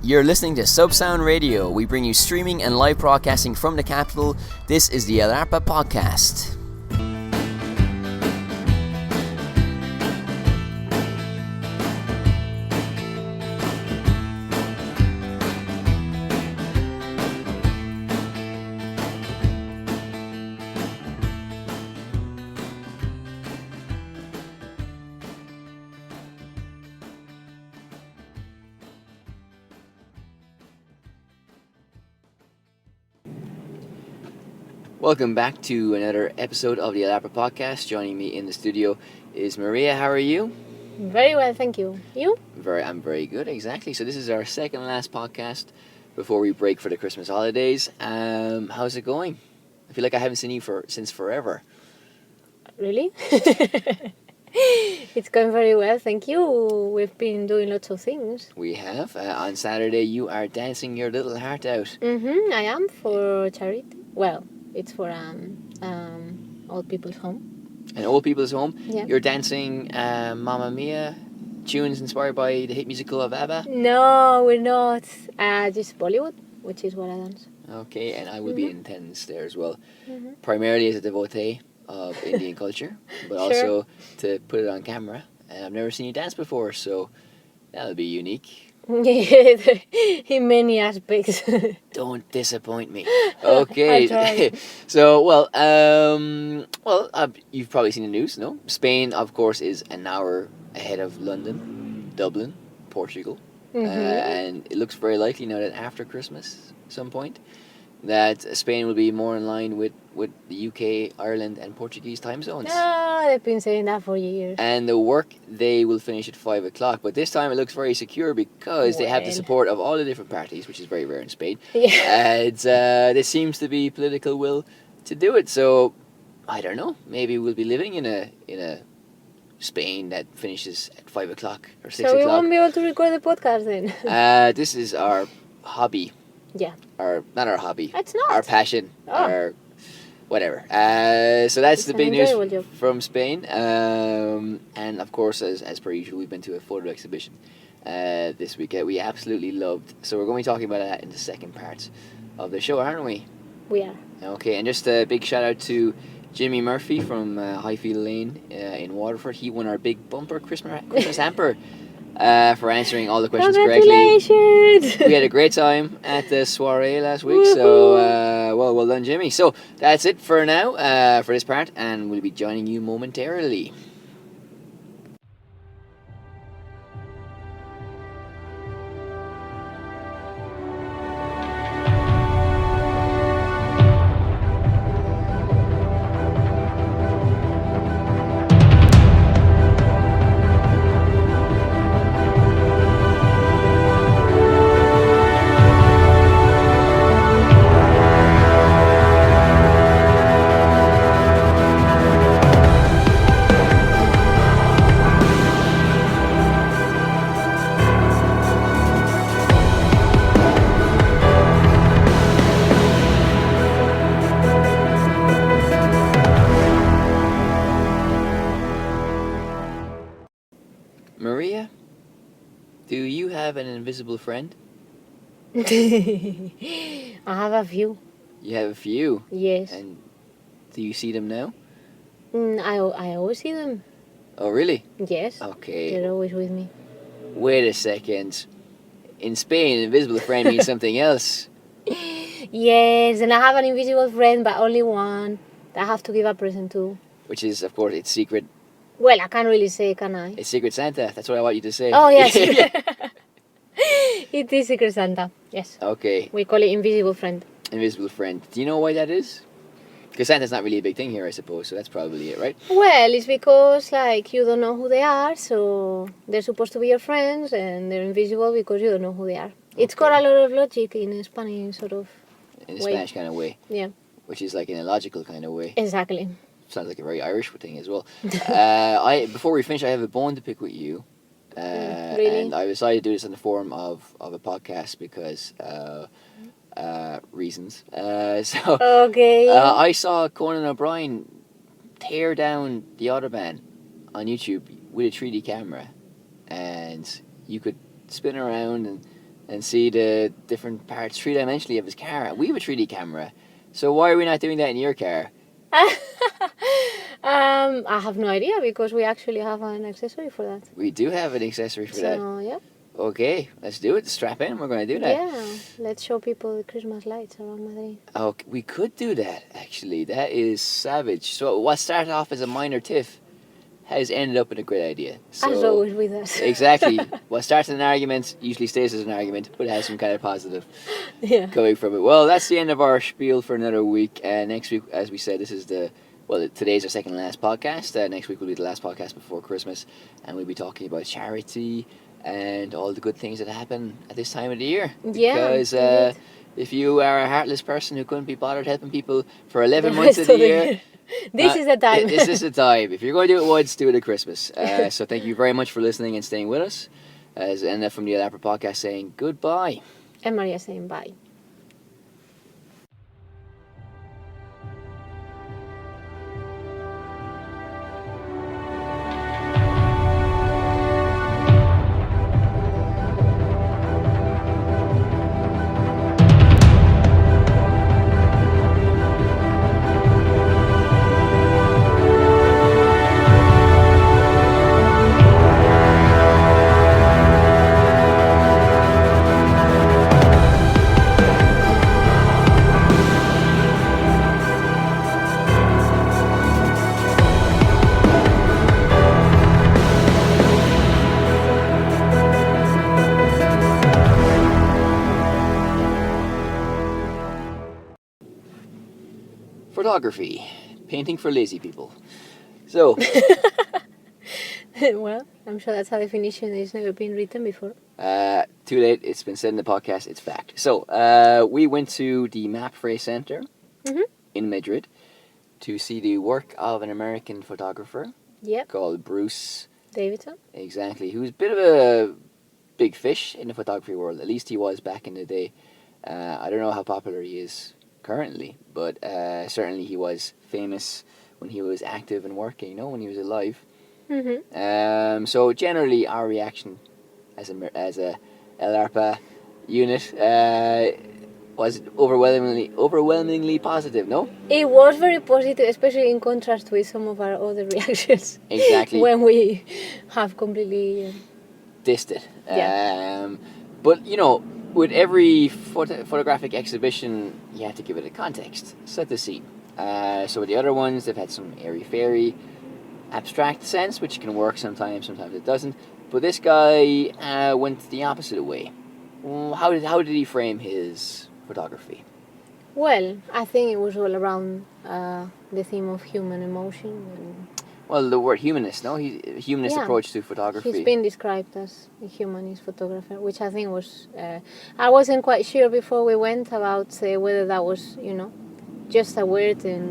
You're listening to Subsound Radio. We bring you streaming and live broadcasting from the capital. This is the Arpa Podcast. Welcome back to another episode of the Arpa Podcast. Joining me in the studio is Maria. How are you? Very well, thank you. You? I'm very good, exactly. So this is our second and last podcast before we break for the Christmas holidays. How's it going? I feel like I haven't seen you since forever. Really? It's going very well, thank you. We've been doing lots of things. We have. On Saturday, you are dancing your little heart out. I am, for charity. Well, it's for old people's home. An old people's home? Yeah. You're dancing Mamma Mia tunes inspired by the hit musical of ABBA? No, we're not. Just Bollywood, which is what I dance. Okay, and I will be in attendance there as well. Primarily as a devotee of Indian culture, but also to put it on camera. And I've never seen you dance before, so that'll be unique. In many aspects. Don't disappoint me. Okay. So, you've probably seen the news, no? Spain, of course, is an hour ahead of London, Dublin, Portugal. And it looks very likely now that after Christmas, some point, that Spain will be more in line with the UK, Ireland, and Portuguese time zones. They've been saying that for years. And the work day will finish at 5 o'clock. But this time it looks very secure because they have the support of all the different parties, which is very rare in Spain. Yeah. And there seems to be political will to do it. So, I don't know. Maybe we'll be living in a Spain that finishes at 5 o'clock or 6 o'clock. So we won't be able to record the podcast then? This is our hobby. Yeah. Not our hobby. It's not. Our passion. Our whatever. So that's the big news from Spain. And of course, as per usual, we've been to a photo exhibition this weekend. We absolutely loved. So we're going to be talking about that in the second part of the show, aren't we? We are. Okay, and just a big shout out to Jimmy Murphy from Highfield Lane in Waterford. He won our big bumper Christmas hamper. For answering all the questions correctly. Congratulations! We had a great time at the soiree last week, so well done, Jimmy. So that's it for now, for this part, and we'll be joining you momentarily. Maria, do you have an invisible friend? I have a few. You have a few? Yes. And do you see them now? I always see them. Oh, really? Yes. Okay. They're always with me. Wait a second. In Spain, an invisible friend means something else. Yes, and I have an invisible friend, but only one that I have to give a present to. Which is, of course, it's secret. Well, I can't really say, can I? It's Secret Santa. That's what I want you to say. Oh, yes. It is Secret Santa. Yes. Okay. We call it invisible friend. Invisible friend. Do you know why that is? Because Santa's not really a big thing here, I suppose, so that's probably it, right? Well, it's because, you don't know who they are, so they're supposed to be your friends, and they're invisible because you don't know who they are. It's got a lot of logic in a Spanish sort of In a Spanish kind of way. Yeah. Which is like in a logical kind of way. Exactly. Sounds like a very Irish thing as well. Before we finish, I have a bone to pick with you. Really? And I decided to do this in the form of a podcast because reasons. Okay. I saw Conan O'Brien tear down the Autobahn on YouTube with a 3D camera, and you could spin around and and see the different parts three-dimensionally of his car. We have a 3D camera, so why are we not doing that in your car? I have no idea because we actually have an accessory for that. We do have an accessory for that. So, yeah. Okay, let's do it. Strap in. We're going to do that. Yeah, let's show people the Christmas lights around Madrid. Okay, we could do that, actually. That is savage. So what started off as a minor tiff has ended up in a great idea. So, As always with us. Exactly. What starts as an argument usually stays as an argument, but it has some kind of positive Yeah. coming from it. Well, that's the end of our spiel for another week. Next week, as we said, this is today's our second to last podcast. Next week will be the last podcast before Christmas, and we'll be talking about charity and all the good things that happen at this time of the year. Yeah, Because indeed. if you are a heartless person who couldn't be bothered helping people for 11 months of the year, This is the time. This is the time. If you're going to do it once, do it at Christmas. So thank you very much for listening and staying with us. And from the Arpa podcast saying goodbye. And Maria saying bye. Photography. Painting for lazy people. So, Well, I'm sure that's a definition that has never been written before. too late. It's been said in the podcast. It's fact. So, we went to the Mapfre Center in Madrid to see the work of an American photographer Yep. called Bruce. Davidson. Exactly. He was a bit of a big fish in the photography world. At least he was back in the day. I don't know how popular he is currently, but certainly he was famous when he was active and working, when he was alive. So generally our reaction as a El Arpa unit was overwhelmingly positive, no? It was very positive, especially in contrast with some of our other reactions. Exactly. When we have completely... Dissed it. Yeah. But, with every photographic exhibition, you have to give it a context, set the scene. So with the other ones, they've had some airy-fairy, abstract sense, which can work sometimes it doesn't. But this guy went the opposite way. How did he frame his photography? Well, I think it was all around the theme of human emotion. And Well, the word humanist, no? Humanist approach to photography. he's been described as a humanist photographer, which I think was... I wasn't quite sure before we went about whether that was, just a word and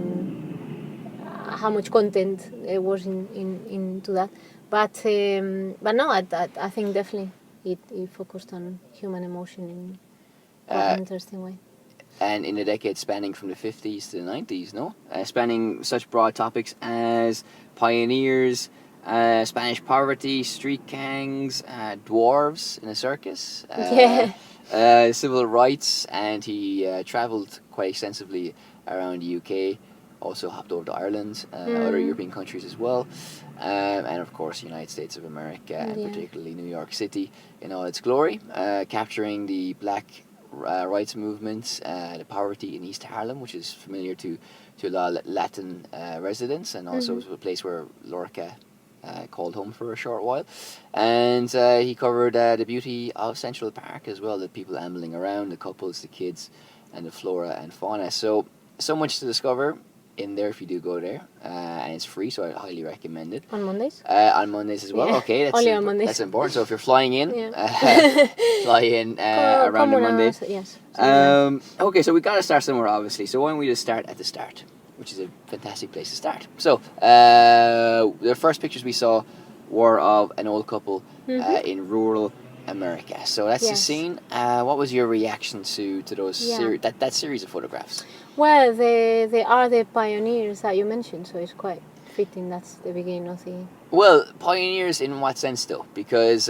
how much content was into that. But no, I think definitely it focused on human emotion in an interesting way. And in a decade spanning from the 50s to the 90s, no? Spanning such broad topics as pioneers, Spanish poverty, street gangs, dwarves in a circus, civil rights, and he travelled quite extensively around the UK, also hopped over to Ireland, other European countries as well, and of course the United States of America, and particularly New York City in all its glory, capturing the black rights movements, the poverty in East Harlem, which is familiar to a lot of Latin residents, and also was a place where Lorca called home for a short while. And he covered the beauty of Central Park as well, the people ambling around, the couples, the kids, and the flora and fauna. So much to discover in there if you do go there, and it's free, so I highly recommend it. On Mondays? On Mondays as well. Yeah. Okay, Only on Mondays. That's important. So if you're flying in, Yeah. fly in around the Monday. Yes. Okay, so we got to start somewhere, obviously. So why don't we just start at the start, which is a fantastic place to start. So the first pictures we saw were of an old couple in rural America. So that's the scene. What was your reaction to those that series of photographs? Well, they are the pioneers that you mentioned, so it's quite fitting. That's the beginning of the... Well, pioneers in what sense, though? Because,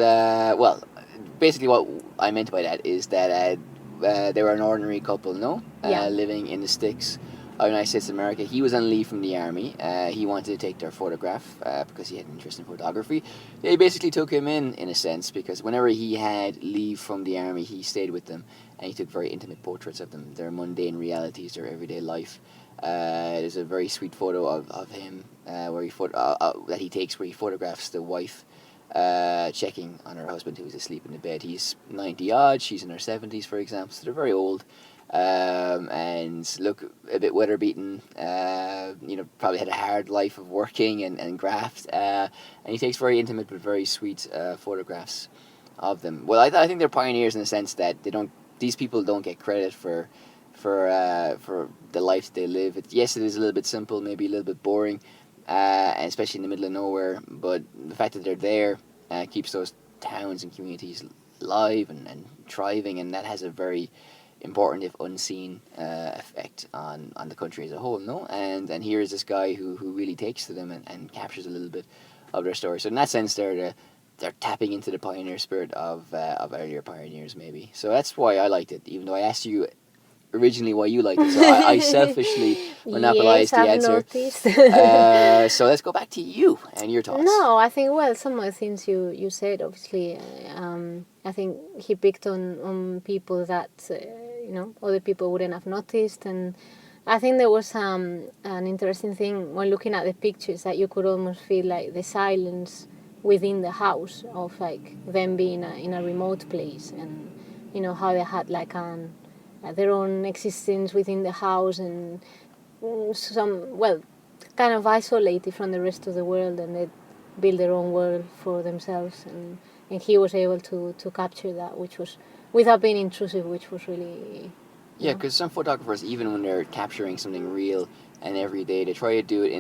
basically what I meant by that is that they were an ordinary couple, no? Yeah. Living in the sticks of the United States of America. He was on leave from the army. He wanted to take their photograph because he had an interest in photography. They basically took him in a sense, because whenever he had leave from the army, he stayed with them and he took very intimate portraits of them, their mundane realities, their everyday life. There's a very sweet photo of him that he takes where he photographs the wife checking on her husband who was asleep in the bed. He's 90 odd, she's in her 70s, for example, so they're very old. And look a bit weather beaten, probably had a hard life of working and graft, and he takes very intimate but very sweet photographs of them. Well, I think they're pioneers in the sense that these people don't get credit for the life they live. Yes, it is a little bit simple, maybe a little bit boring, and especially in the middle of nowhere, but the fact that they're there keeps those towns and communities alive and thriving, and that has a very important, if unseen, effect on the country as a whole, no? And here is this guy who really takes to them and captures a little bit of their story. So in that sense, they're tapping into the pioneer spirit of earlier pioneers, maybe. So that's why I liked it, even though I asked you originally why you liked it. So I selfishly monopolized the answer. Noticed. So let's go back to you and your thoughts. No, I think, well, some of the things you said, obviously, I think he picked on people that, other people wouldn't have noticed. And I think there was an interesting thing when looking at the pictures, that you could almost feel like the silence within the house of like them being in a remote place, and, how they had like their own existence within the house, and kind of isolated from the rest of the world, and they build their own world for themselves, and he was able to capture that, which was without being intrusive, which was really because some photographers, even when they're capturing something real and everyday, they try to do it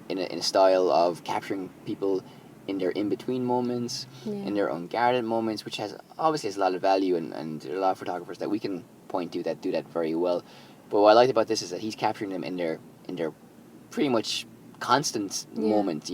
in a style of capturing people in their in-between moments, in their unguarded moments, which obviously has a lot of value, and there are a lot of photographers that we can point to that do that very well. But what I liked about this is that he's capturing them in their pretty much constant moment,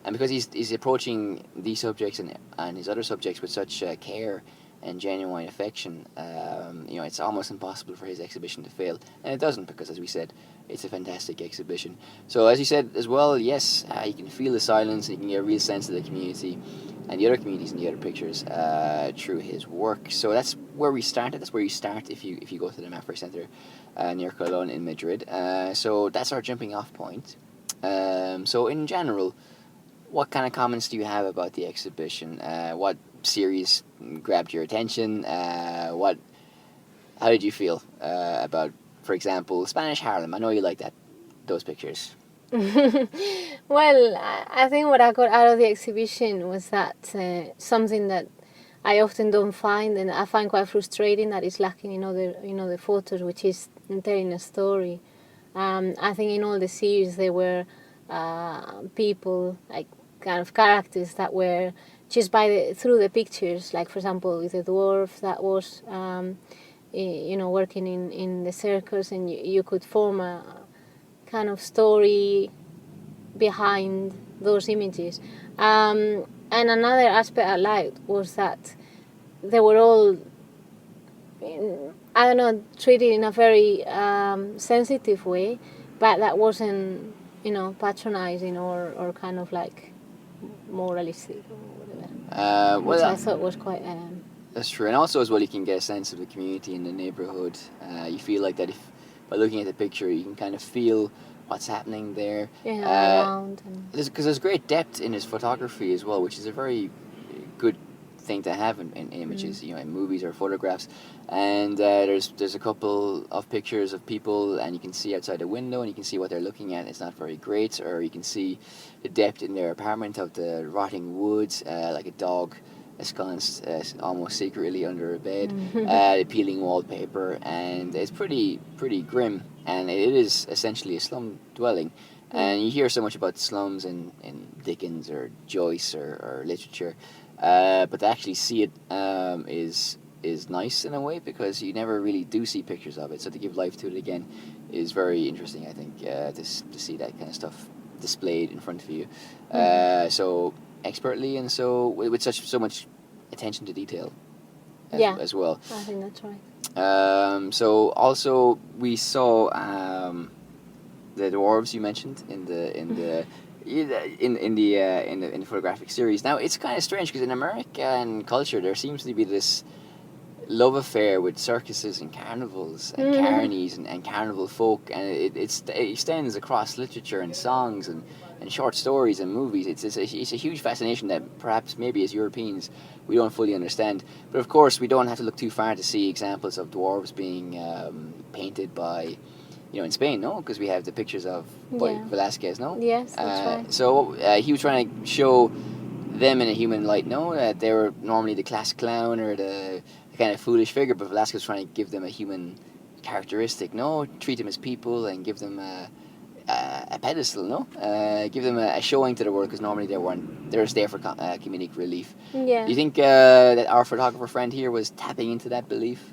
and because he's approaching these subjects and his other subjects with such care and genuine affection, it's almost impossible for his exhibition to fail, and it doesn't, because, as we said, it's a fantastic exhibition. So, as you said as well, yes, you can feel the silence, and you can get a real sense of the community and the other communities in the other pictures through his work. So that's where we started. That's where you start if you go to the Mapfre Centre near Cologne in Madrid. So that's our jumping off point. So in general, what kind of comments do you have about the exhibition? What series grabbed your attention? How did you feel about, for example, Spanish Harlem? I know you like those pictures. Well, I think what I got out of the exhibition was that something that I often don't find, and I find quite frustrating, that is lacking in the photos, which is telling a story. I think in all the series there were people, like kind of characters that were just through the pictures, like for example with the dwarf that was working in the circus, and you could form a kind of story behind those images. And another aspect I liked was that they were all, treated in a very sensitive way, but that wasn't, patronizing or kind of like moralistic or whatever. Which I thought was quite... That's true, and also as well, you can get a sense of the community in the neighborhood. You feel like that by looking at the picture, you can kind of feel what's happening there. Around. Because there's great depth in his photography as well, which is a very good thing to have in images, in movies or photographs. And there's a couple of pictures of people, and you can see outside the window, and you can see what they're looking at. It's not very great, or you can see the depth in their apartment of the rotting woods, like a dog ensconced almost secretly under a bed, peeling wallpaper, and it's pretty grim, and it is essentially a slum dwelling. And you hear so much about slums in Dickens or Joyce or literature, but to actually see it is nice in a way, because you never really do see pictures of it. So to give life to it again is very interesting, I think, to see that kind of stuff displayed in front of you, so expertly, and so with so much attention to detail as well. I think that's right. So also we saw the dwarves you mentioned in the photographic series. Now it's kind of strange because in American culture there seems to be this love affair with circuses and carnivals and carnies and carnival folk, and it extends across literature and songs and short stories and movies. It's a huge fascination that perhaps maybe as Europeans we don't fully understand. But of course we don't have to look too far to see examples of dwarves being painted by, in Spain, no? Because we have the pictures of Velázquez, no? Yes, that's right. So he was trying to show them in a human light, no? That they were normally the class clown or the kind of foolish figure, but Velázquez was trying to give them a human characteristic, no? Treat them as people and give them a pedestal, no? Give them a showing to the world, because normally they're just there for comedic relief. Yeah. Do you think that our photographer friend here was tapping into that belief?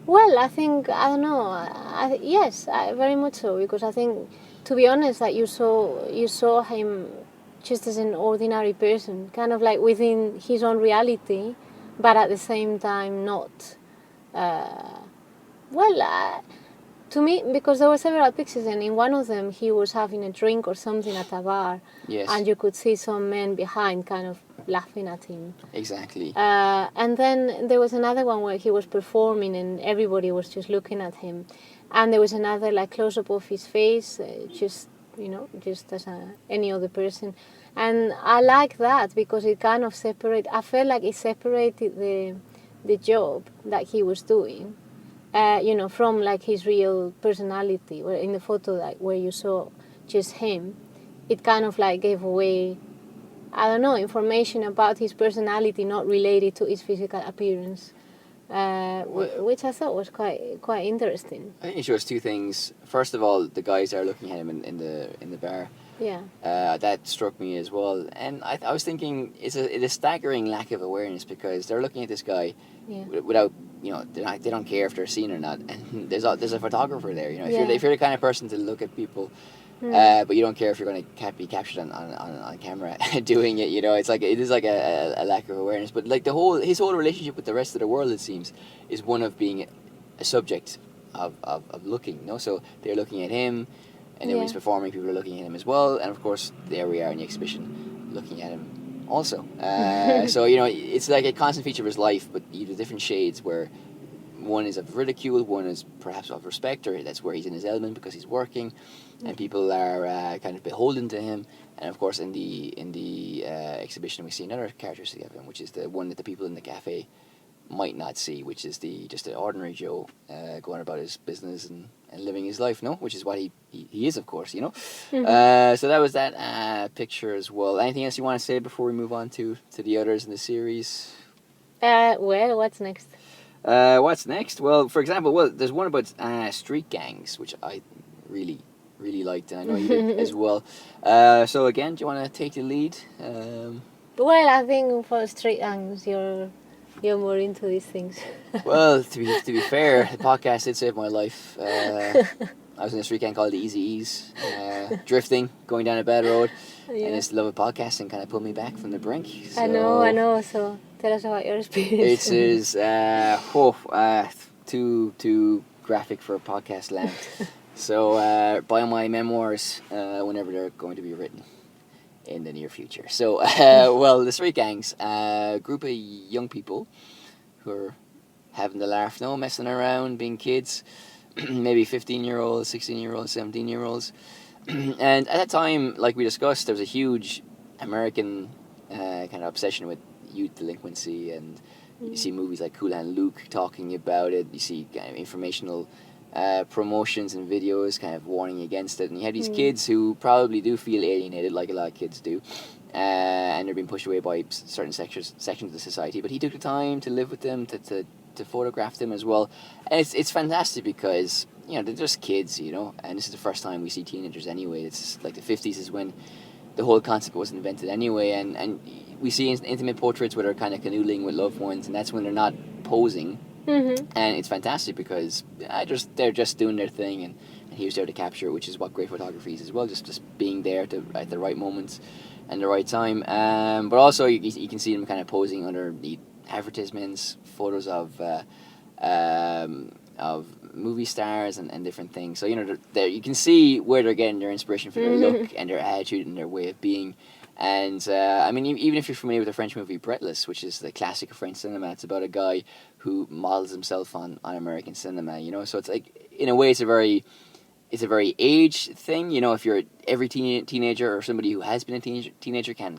Well, I think, I don't know, yes, very much so, because I think, to be honest, that you saw him just as an ordinary person, kind of like within his own reality, but at the same time not. To me, because there were several pictures, and in one of them he was having a drink or something at a bar, yes, and you could see some men behind kind of laughing at him. Exactly. And then there was another one where he was performing and everybody was just looking at him. And there was another like close-up of his face, just as any other person. And I like that because it kind of I felt like it separated the job that he was doing, from like his real personality. Where in the photo, like where you saw just him, it kind of like gave away, I don't know, information about his personality not related to his physical appearance, which I thought was quite interesting. I think it shows two things. First of all, the guys are looking at him in the bar. Yeah. That struck me as well, and I was thinking it's a staggering lack of awareness, because they're looking at this guy without, they don't care if they're seen or not, and there's a photographer there. If you're the kind of person to look at people. But you don't care if you're going to be captured on camera doing it. It's like it is like a lack of awareness. But like his whole relationship with the rest of the world, it seems, is one of being a subject of looking. So they're looking at him, and then when he's performing, people are looking at him as well. And of course, there we are in the exhibition, looking at him also. So it's like a constant feature of his life, but you have different shades where. One is of ridicule, one is perhaps of respect, or that's where he's in his element because he's working, and people are kind of beholden to him. And of course, in the exhibition, we see another characteristic of him, which is the one that the people in the cafe might not see, which is just an ordinary Joe going about his business and living his life, no? Which is what he is, of course, Mm-hmm. So that was that picture as well. Anything else you want to say before we move on to the others in the series? Well, what's next? What's next? Well, for example, there's one about street gangs, which I really, really liked, and I know you did as well. So again, do you want to take the lead? Well, I think for street gangs, you're more into these things. Well, to be fair, the podcast did save my life. I was in a street gang called the Easy E's, drifting, going down a bad road, and this love of podcasting kind of pulled me back from the brink. So I know. So tell us about your experience. It is too graphic for podcast land. So buy my memoirs whenever they're going to be written in the near future. So the street gangs, group of young people who are having the laugh, messing around, being kids. Maybe 15-year-olds, 16-year-olds, 17-year-olds. And at that time, like we discussed, there was a huge American kind of obsession with youth delinquency, and you see movies like Cool Hand Luke talking about it. You see kind of informational promotions and videos kind of warning against it. And you have these kids who probably do feel alienated, like a lot of kids do, and they're being pushed away by certain sections of the society. But he took the time to live with them, to photograph them as well. And it's fantastic because, they're just kids, and this is the first time we see teenagers anyway. It's like the 50s is when the whole concept was invented anyway, and we see intimate portraits where they're kind of canoodling with loved ones, and that's when they're not posing. Mm-hmm. And it's fantastic because they're just doing their thing, and he was there to capture it, which is what great photography is as well, just being there at the right moments. and the right time. But also you can see them kind of posing under the advertisements, photos of movie stars and different things. So you can see where they're getting their inspiration for their look and their attitude and their way of being. And I mean, even if you're familiar with the French movie Breathless, which is the classic of French cinema, it's about a guy who models himself on American cinema. So it's like, in a way, it's a very age thing. If you're every teenager or somebody who has been a teenager can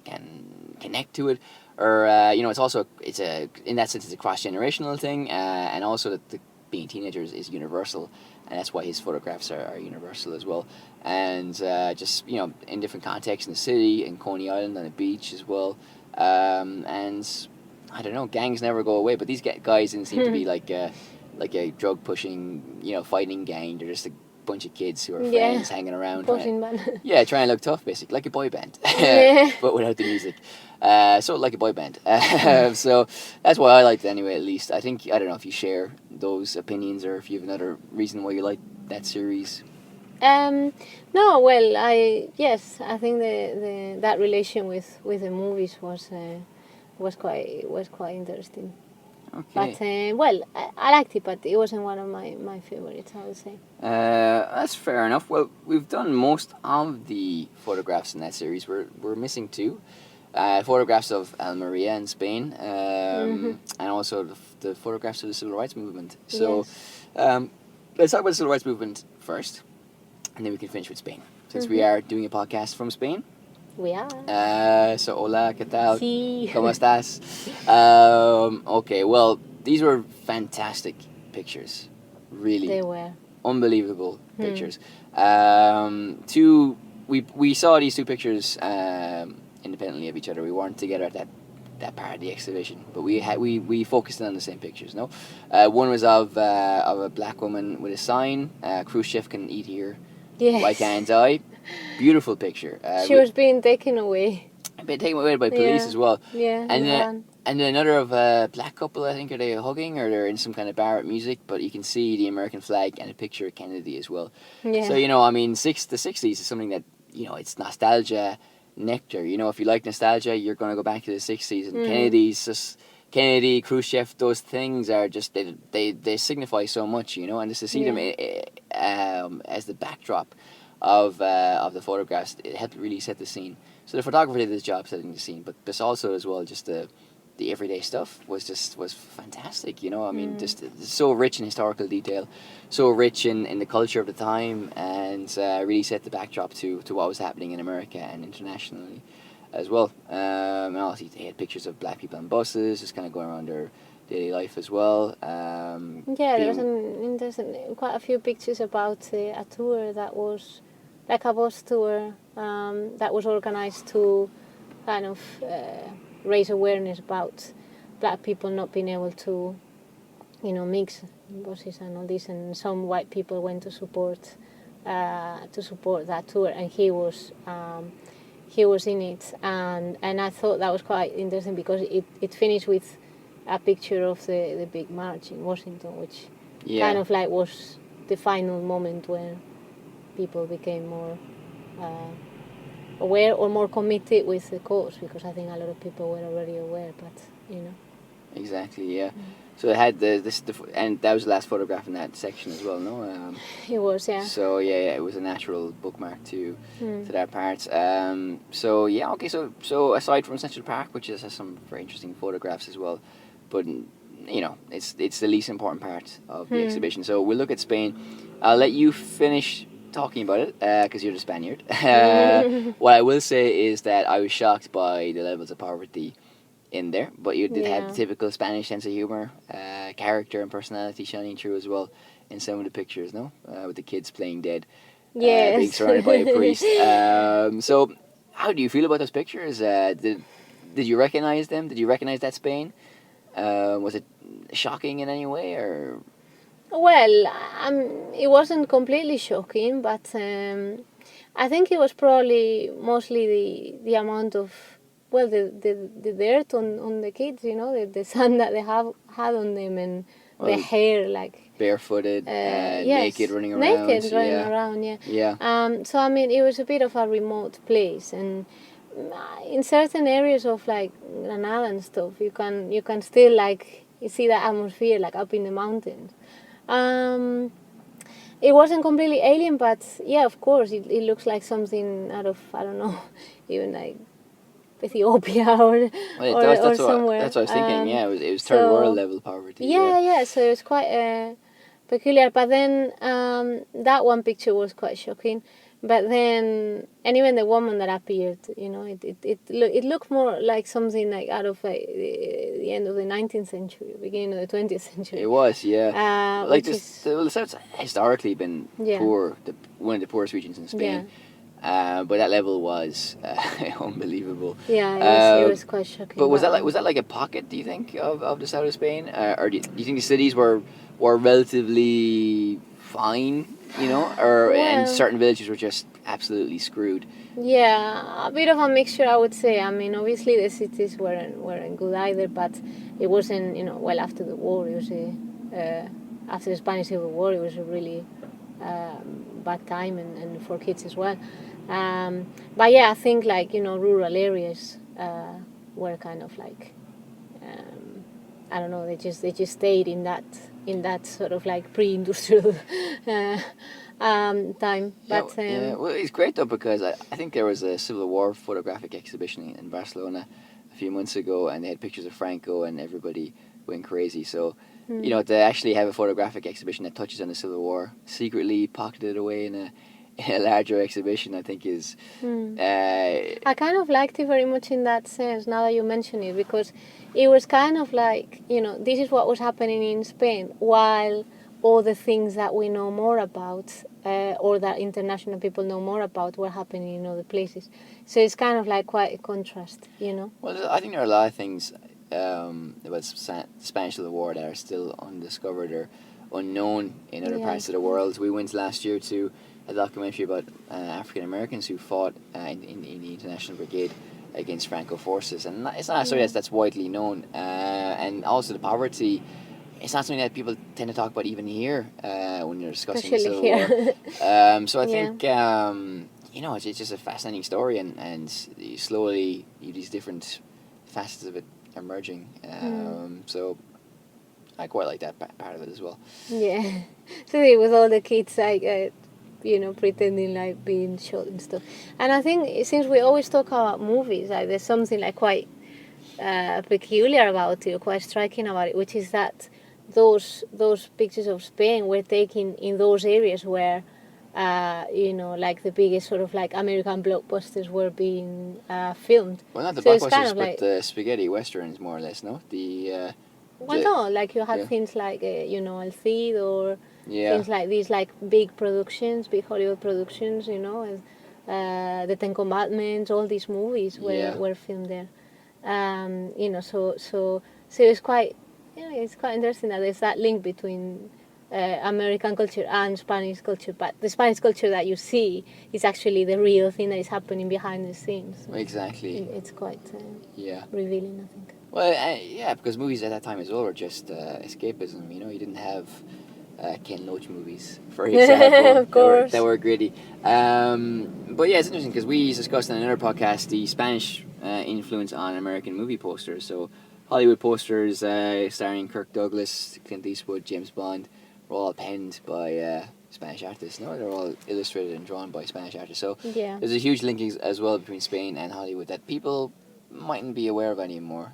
connect to it, or it's also in that sense it's a cross generational thing, and also that being teenagers is universal, and that's why his photographs are universal as well. And just in different contexts in the city, in Coney Island on the beach as well, and I don't know, gangs never go away, but these guys didn't seem to be like a drug pushing fighting gang. They're just a bunch of kids who are friends hanging around trying to look tough, basically, like a boy band. But without the music, so like a boy band. So that's why I liked it anyway. At least I don't know if you share those opinions or if you have another reason why you like that series. No, well, I think that relation with the movies was quite interesting. Okay. But I liked it, but it wasn't one of my favorites, I would say. That's fair enough. Well, we've done most of the photographs in that series. We're missing two. Photographs of Almeria in Spain, and also the photographs of the Civil Rights Movement. So let's talk about the Civil Rights Movement first, and then we can finish with Spain, since we are doing a podcast from Spain. We are. So, hola, ¿qué tal? Sí. ¿Cómo estás? Okay, well, these were fantastic pictures. Really. They were. Unbelievable pictures. We saw these two pictures independently of each other. We weren't together at that part of the exhibition, but we focused on the same pictures. No, one was of a black woman with a sign: "Khrushchev can eat here, why can't I?" Beautiful picture. She was being taken away. Taken away by police as well. Yeah. And then another of a black couple. I think, are they hugging or they're in some kind of bar at music? But you can see the American flag and a picture of Kennedy as well. Yeah. So I mean, the 60s is something that it's nostalgia nectar. If you like nostalgia, you're going to go back to the 60s. And Kennedy, Khrushchev, those things are just they signify so much. And just to see them as the backdrop of the photographs, it helped really set the scene. So the photographer did his job setting the scene, but this also as well, just the everyday stuff was fantastic. I mean, just so rich in historical detail, so rich in the culture of the time, and really set the backdrop to what was happening in America and internationally as well. And also they had pictures of black people on buses, just kind of going around their daily life as well. There was quite a few pictures about a tour that was like a bus tour that was organized to kind of raise awareness about black people not being able to mix buses and all this, and some white people went to support that tour, and he was in it, and I thought that was quite interesting because it finished with a picture of the big march in Washington, which kind of like was the final moment where people became more aware or more committed with the cause, because I think a lot of people were already aware, but Exactly, yeah. So it had and that was the last photograph in that section as well, no? It was, yeah. So it was a natural bookmark to that part. So okay. So aside from Central Park, which has some very interesting photographs as well, but it's the least important part of the exhibition. So we'll look at Spain. I'll let you finish talking about it because you're the Spaniard. What I will say is that I was shocked by the levels of poverty in there, but you did have the typical Spanish sense of humor, character and personality shining through as well in some of the pictures, no? With the kids playing dead, being surrounded by a priest. So how do you feel about those pictures? Did you recognize them? Did you recognize that Spain? Was it shocking in any way, or? Well, it wasn't completely shocking, but I think it was probably mostly the amount of the dirt on the kids, the sand that they had on them, and the hair like barefooted, naked running around. Yeah. So I mean, it was a bit of a remote place, and in certain areas of like Granada and stuff, you can still like you see that atmosphere like up in the mountains. It wasn't completely alien, but yeah, of course, it looks like something out of, I don't know, even like Ethiopia or somewhere. That's what I was thinking. Yeah, it was third world level poverty. Yeah. So it was quite peculiar. But then that one picture was quite shocking. But then, and even the woman that appeared, it looked more like something like out of the end of the 19th century, beginning of the 20th century. It was, yeah. Like the South's historically been poor, one of the poorest regions in Spain. Yeah. But that level was unbelievable. Yeah, it was quite shocking. But was that like a pocket? Do you think of the south of Spain, or do you think the cities were relatively fine? And certain villages were just absolutely screwed. Yeah, a bit of a mixture, I would say. I mean, obviously the cities weren't good either, but it wasn't, well, after the war, it was after the Spanish Civil War, it was a really bad time, and for kids as well. But yeah, I think like, rural areas were kind of like, I don't know, they just stayed in that sort of like pre-industrial time. But well, it's great though, because I think there was a Civil War photographic exhibition in Barcelona a few months ago, and they had pictures of Franco, and everybody went crazy. So to actually have a photographic exhibition that touches on the Civil War, secretly pocketed away in a larger exhibition, I think is... I kind of liked it very much in that sense, now that you mention it, because it was kind of like, this is what was happening in Spain, while all the things that we know more about, or that international people know more about, were happening in other places. So it's kind of like quite a contrast, Well, I think there are a lot of things about the Spanish Civil War that are still undiscovered or unknown in other parts of the world. We went last year to a documentary about African Americans who fought in the International Brigade against Franco forces, and it's not something that's widely known. And also the poverty, it's not something that people tend to talk about even here when you're discussing the Civil War. So I think it's just a fascinating story, and slowly these different facets of it emerging. So I quite like that part of it as well. Yeah, so with all the kids like. Pretending like being shot and stuff. And I think since we always talk about movies, like there's something like quite peculiar about it, or quite striking about it, which is that those pictures of Spain were taken in those areas where, like the biggest sort of like American blockbusters were being filmed. Well, not the blockbusters, kind of but the spaghetti westerns, more or less, no? No, like you had things like, El Cid, or... things like these, like big productions, big Hollywood productions, the Ten Commandments, all these movies were filmed there. So it's quite, it's quite interesting that there's that link between American culture and Spanish culture, but the Spanish culture that you see is actually the real thing that is happening behind the scenes. So exactly. It's quite revealing, I think. Well, because movies at that time as well were just escapism. You didn't have Ken Loach movies, for example, of course. that were gritty. But yeah, it's interesting because we discussed in another podcast the Spanish influence on American movie posters. So Hollywood posters starring Kirk Douglas, Clint Eastwood, James Bond were all penned by Spanish artists. No, they're all illustrated and drawn by Spanish artists. So there's a huge link as well between Spain and Hollywood that people mightn't be aware of anymore.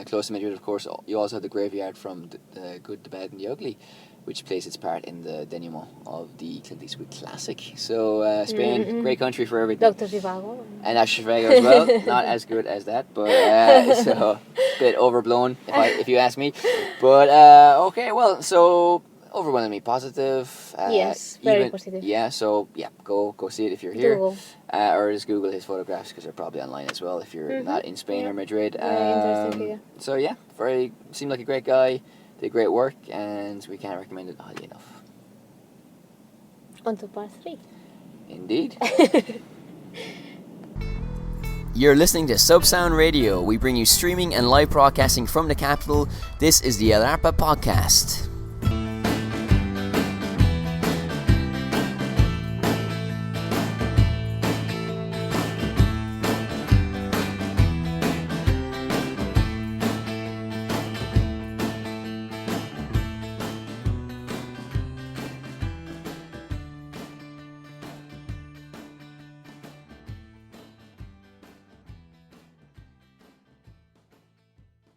Close to Madrid, of course, you also have the graveyard from the Good, the Bad and the Ugly, which plays its part in the denouement of the Clint Eastwood classic. So Spain, great country for everything. Dr. Zhivago. And Dr. Zhivago as well. Not as good as that, but so a bit overblown, if you ask me. But okay, well, so overwhelmingly positive. Yes, very positive. Yeah, so go see it if you're here. Google. Or just Google his photographs, because they're probably online as well if you're not in Spain or Madrid. Very interesting. So seemed like a great guy. Did great work, and we can't recommend it highly enough. On to part 3. Indeed. You're listening to Subsound Radio. We bring you streaming and live broadcasting from the capital. This is the El Arpa Podcast.